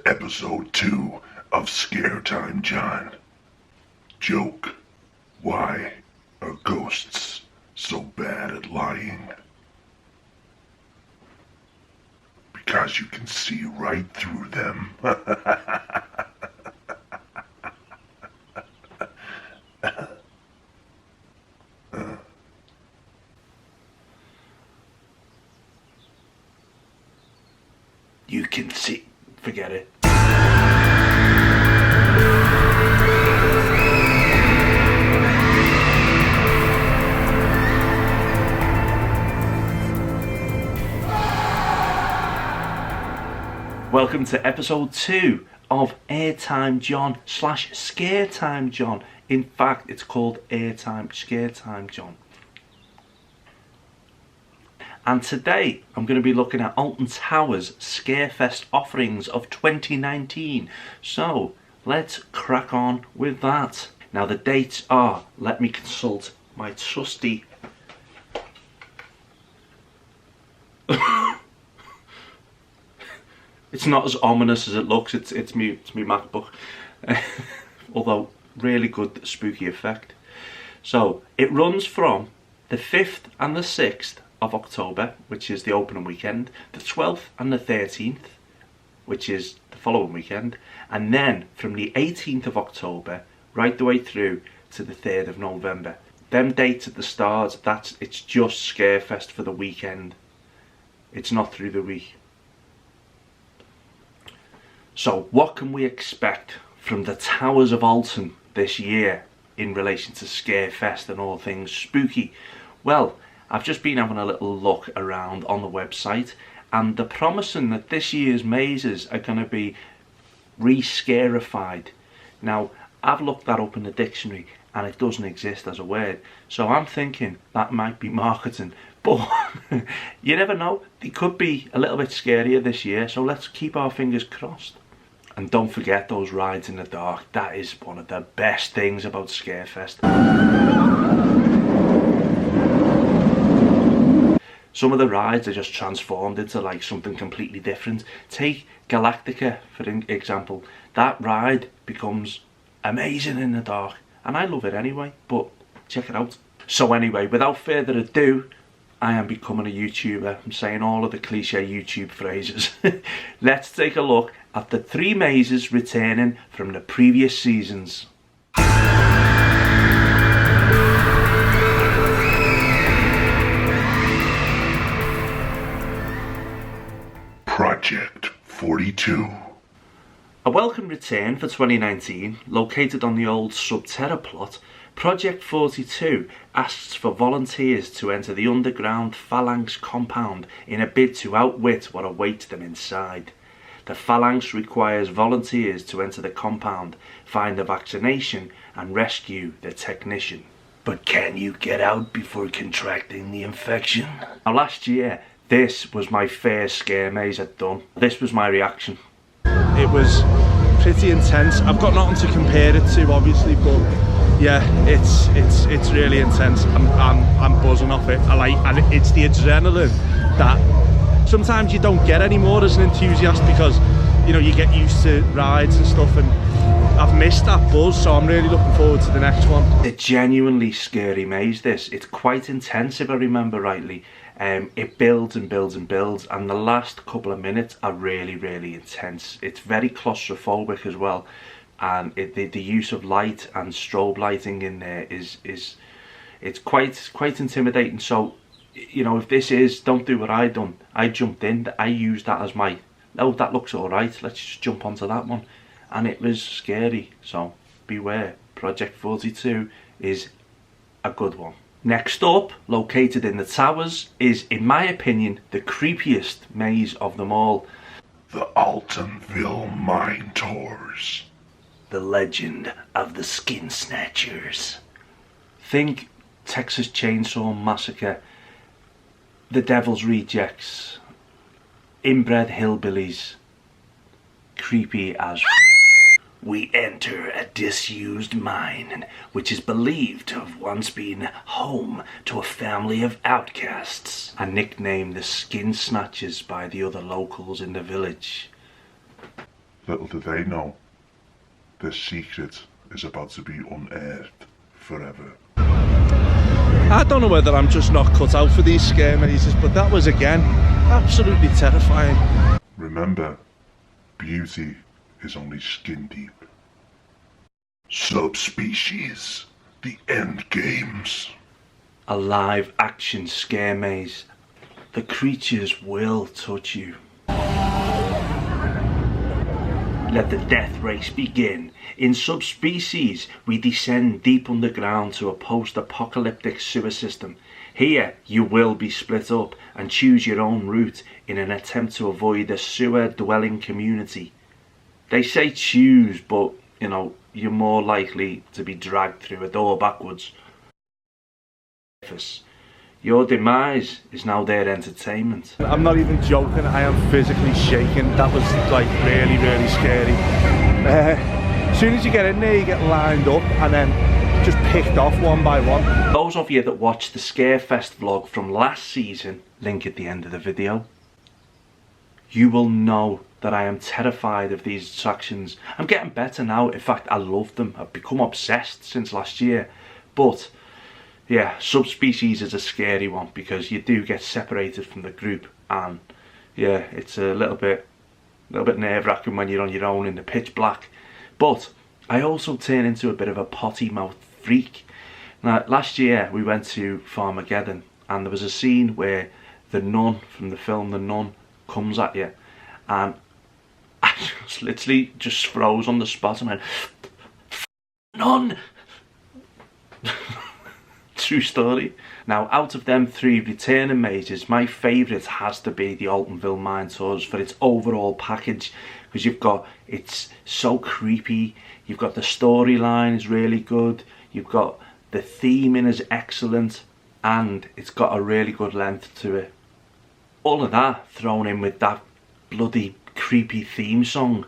Episode 2 of SCARETIME John. Joke: why are ghosts so bad at lying? Because you can see right through them. You can see. Forget it. Welcome to episode 2 of Airtime John / Scaretime John. In fact, it's called Airtime Scaretime John. And today I'm going to be looking at Alton Tower's Scarefest offerings of 2019. So let's crack on with that. Now the dates are, let me consult my trusty it's not as ominous as it looks, it's me MacBook. Although really good spooky effect. So it runs from the 5th and the 6th of October, which is the opening weekend, the 12th and the 13th, which is the following weekend, and then from the 18th of October right the way through to the 3rd of November. Them dates at the start, it's just Scarefest for the weekend. It's not through the week. So what can we expect from the Towers of Alton this year in relation to Scarefest and all things spooky? Well, I've just been having a little look around on the website, and they're promising that this year's mazes are going to be re-scarified. Now, I've looked that up in the dictionary and it doesn't exist as a word, so I'm thinking that might be marketing, but you never know, they could be a little bit scarier this year, so let's keep our fingers crossed. And don't forget those rides in the dark. That is one of the best things about Scarefest. Some of the rides are just transformed into like something completely different. Take Galactica for example. That ride becomes amazing in the dark, and I love it anyway, but check it out. So anyway, without further ado, I am becoming a YouTuber. I'm saying all of the cliche YouTube phrases. Let's take a look at the 3 mazes returning from the previous seasons. Project 42. A welcome return for 2019, located on the old Subterra plot. Project 42 asks for volunteers to enter the underground Phalanx compound in a bid to outwit what awaits them inside. The Phalanx requires volunteers to enter the compound, find the vaccination and rescue the technician. But can you get out before contracting the infection? Now last year, this was my first scare maze I'd done. This was my reaction. It was pretty intense. I've got nothing to compare it to, obviously, but yeah, it's really intense. I'm buzzing off it. And it's the adrenaline that sometimes you don't get anymore as an enthusiast, because you know you get used to rides and stuff, and I've missed that buzz, so I'm really looking forward to the next one. A genuinely scary maze this. It's quite intense if I remember rightly. It builds and builds and builds, and the last couple of minutes are really intense. It's very claustrophobic as well, and the use of light and strobe lighting in there is quite intimidating. So you know, if this is, don't do what I done. I jumped in, I used that as my, oh, that looks alright, let's just jump onto that one, and it was scary. So beware, Project 42 is a good one. Next up, located in the Towers, is, in my opinion, the creepiest maze of them all. The Altonville Mine Tours. The Legend of the Skin Snatchers. Think Texas Chainsaw Massacre, The Devil's Rejects, Inbred Hillbillies. Creepy as We enter a disused mine, which is believed to have once been home to a family of outcasts, and nicknamed the Skin Snatchers by the other locals in the village. Little do they know, their secret is about to be unearthed forever. I don't know whether I'm just not cut out for these scare mazes, but that was again absolutely terrifying. Remember, beauty is only skin deep. Subspecies, the end games. A live action scare maze. The creatures will touch you. Let the death race begin. In Subspecies, we descend deep underground to a post-apocalyptic sewer system. Here, you will be split up and choose your own route in an attempt to avoid a sewer-dwelling community. They say choose, but, you know, you're more likely to be dragged through a door backwards. Your demise is now their entertainment. I'm not even joking, I am physically shaking. That was like really, really scary. As soon as you get in there, you get lined up and then just picked off one by one. Those of you that watched the Scarefest vlog from last season, link at the end of the video, you will know that I am terrified of these attractions. I'm getting better now. In fact, I love them. I've become obsessed since last year. But yeah, Subspecies is a scary one because you do get separated from the group, and yeah, it's a little bit nerve-wracking when you're on your own in the pitch black. But I also turn into a bit of a potty mouth freak. Now, last year we went to Farmageddon, and there was a scene where the nun from the film The Nun comes at you, and I just literally just froze on the spot and went, "Nun!" True story. Now, out of them 3 returning mazes, my favourite has to be the Altonville Mine Tours for its overall package, because you've got, it's so creepy, you've got the storyline is really good, you've got the theming is excellent, and it's got a really good length to it. All of that thrown in with that bloody creepy theme song.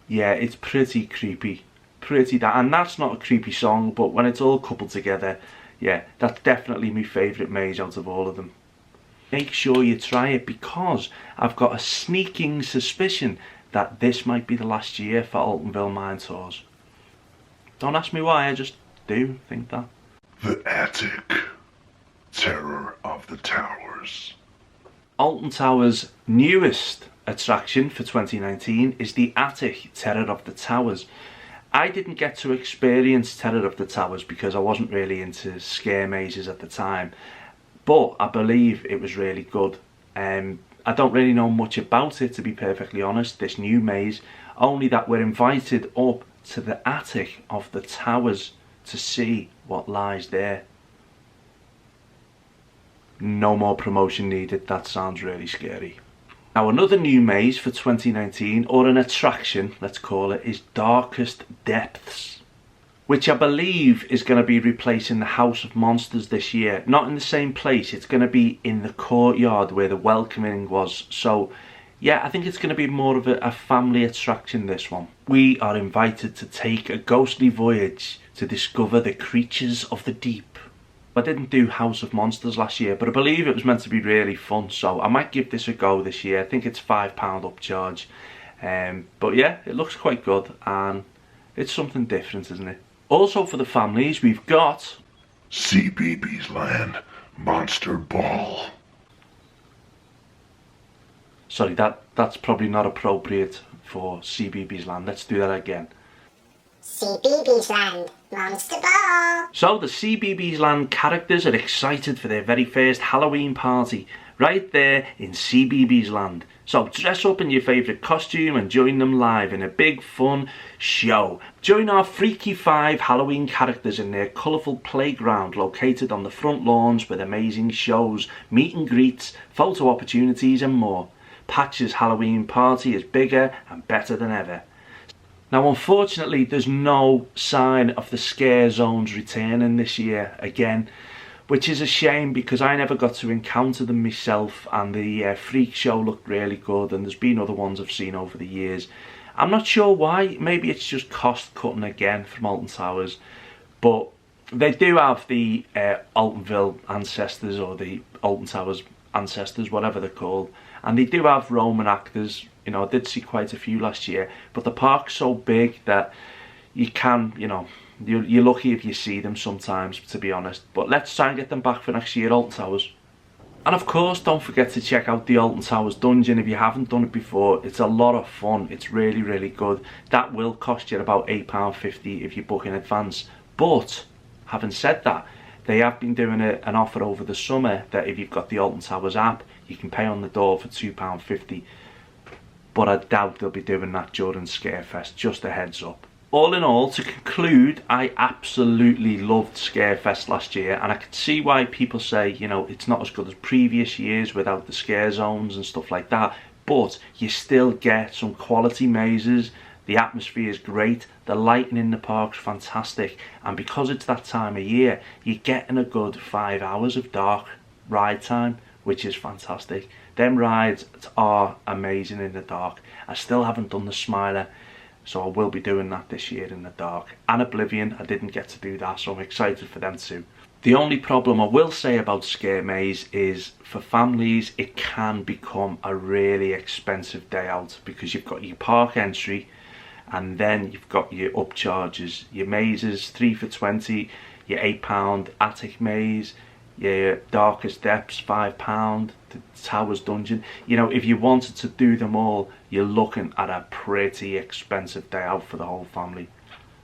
Yeah, it's pretty creepy, and that's not a creepy song, but when it's all coupled together, yeah, that's definitely my favourite maze out of all of them. Make sure you try it, because I've got a sneaking suspicion that this might be the last year for Altonville Mine Tours. Don't ask me why, I just do think that. The Attic, Terror of the Towers. Alton Towers' newest attraction for 2019 is the Attic, Terror of the Towers. I didn't get to experience Terror of the Towers because I wasn't really into scare mazes at the time, but I believe it was really good. I don't really know much about it, to be perfectly honest, this new maze, only that we're invited up to the Attic of the Towers to see what lies there. No more promotion needed, that sounds really scary. Now, another new maze for 2019, or an attraction, let's call it, is Darkest Depths, which I believe is going to be replacing the House of Monsters this year. Not in the same place, it's going to be in the courtyard where the welcoming was. So yeah, I think it's going to be more of a family attraction, this one. We are invited to take a ghostly voyage to discover the creatures of the deep. I didn't do House of Monsters last year, but I believe it was meant to be really fun, so I might give this a go this year. I think it's £5 upcharge. But yeah, it looks quite good, and it's something different, isn't it? Also for the families, we've got CBeebies Land Monster Ball. Sorry, that's probably not appropriate for CBeebies Land. Let's do that again. CBeebies Land Monster Ball. So the CBeebies Land characters are excited for their very first Halloween party right there in CBeebies Land. So dress up in your favourite costume and join them live in a big fun show. Join our Freaky 5 Halloween characters in their colourful playground located on the front lawns with amazing shows, meet and greets, photo opportunities and more. Patch's Halloween party is bigger and better than ever. Now, unfortunately, there's no sign of the scare zones returning this year again, which is a shame because I never got to encounter them myself, and the Freak Show looked really good, and there's been other ones I've seen over the years. I'm not sure why, maybe it's just cost cutting again from Alton Towers, but they do have the Altonville ancestors, or the Alton Towers ancestors, whatever they're called, and they do have Roman actors. You know, I did see quite a few last year, but the park's so big that you can, you know, you're lucky if you see them sometimes, to be honest. But let's try and get them back for next year, Alton Towers. And of course, don't forget to check out the Alton Towers dungeon if you haven't done it before. It's a lot of fun. It's really, really good. That will cost you about £8.50 if you book in advance. But having said that, they have been doing an offer over the summer that if you've got the Alton Towers app, you can pay on the door for £2.50. But I doubt they'll be doing that during Scarefest, just a heads up. All in all, to conclude, I absolutely loved Scarefest last year, and I can see why people say, you know, it's not as good as previous years without the scare zones and stuff like that, but you still get some quality mazes. The atmosphere is great, the lighting in the park's fantastic, and because it's that time of year, you're getting a good 5 hours of dark ride time, which is fantastic. Them rides are amazing in the dark. I still haven't done the Smiler, so I will be doing that this year in the dark. And Oblivion, I didn't get to do that, so I'm excited for them too. The only problem I will say about Scare Maze is for families it can become a really expensive day out, because you've got your park entry and then you've got your upcharges. Your mazes, 3 for £20, your £8 attic maze, your darkest depths, £5, the Towers dungeon. You know, if you wanted to do them all, you're looking at a pretty expensive day out for the whole family.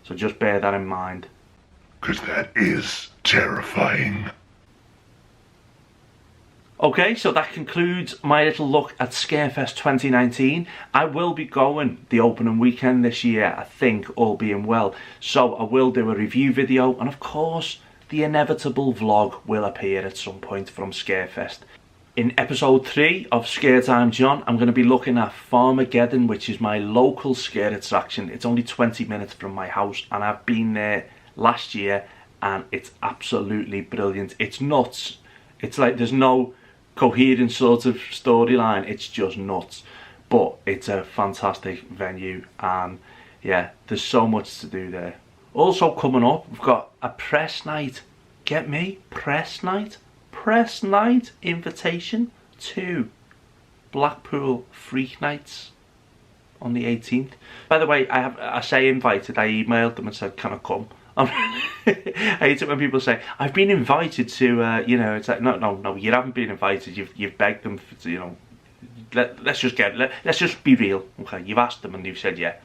So just bear that in mind. Because that is terrifying. Okay, so that concludes my little look at Scarefest 2019. I will be going the opening weekend this year, I think, all being well. So I will do a review video, and of course, the inevitable vlog will appear at some point from Scarefest. In episode 3 of SCARETIME JOHN, I'm going to be looking at Farmageddon, which is my local scare attraction. It's only 20 minutes from my house, and I've been there last year, and it's absolutely brilliant. It's nuts. It's like there's no coherent sort of storyline. It's just nuts. But it's a fantastic venue, and yeah, there's so much to do there. Also coming up, we've got a press night. Get me? Press night? Press night invitation to Blackpool Freak Nights on the 18th. By the way, I say invited, I emailed them and said, can I come? I hate it when people say, I've been invited to, you know, it's like, no, you haven't been invited, you've begged them, to, you know, let's just be real, okay, you've asked them and you've said yeah.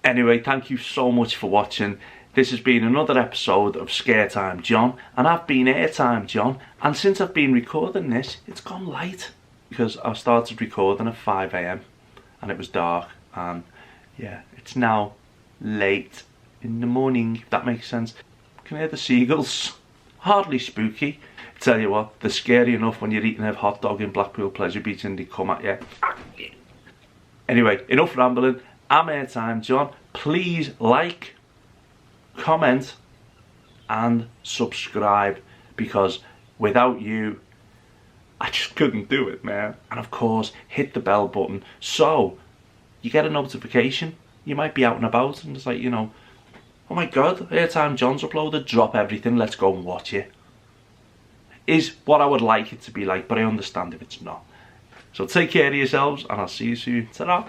Anyway, thank you so much for watching. This has been another episode of SCARETIME JOHN, and I've been Airtime John, and since I've been recording this, it's gone light, because I started recording at 5 AM, and it was dark, and yeah, it's now late in the morning, if that makes sense. Can you hear the seagulls? Hardly spooky. Tell you what, they're scary enough when you're eating a hot dog in Blackpool Pleasure Beach and they come at you. Anyway, enough rambling. I'm Airtime John. Please like, comment and subscribe, because without you I just couldn't do it, man. And of course, hit the bell button so you get a notification. You might be out and about and it's like, you know, oh my god, Airtime John's uploaded, drop everything, let's go and watch it. Is what I would like it to be like, but I understand if it's not. So take care of yourselves and I'll see you soon. Ta-ra!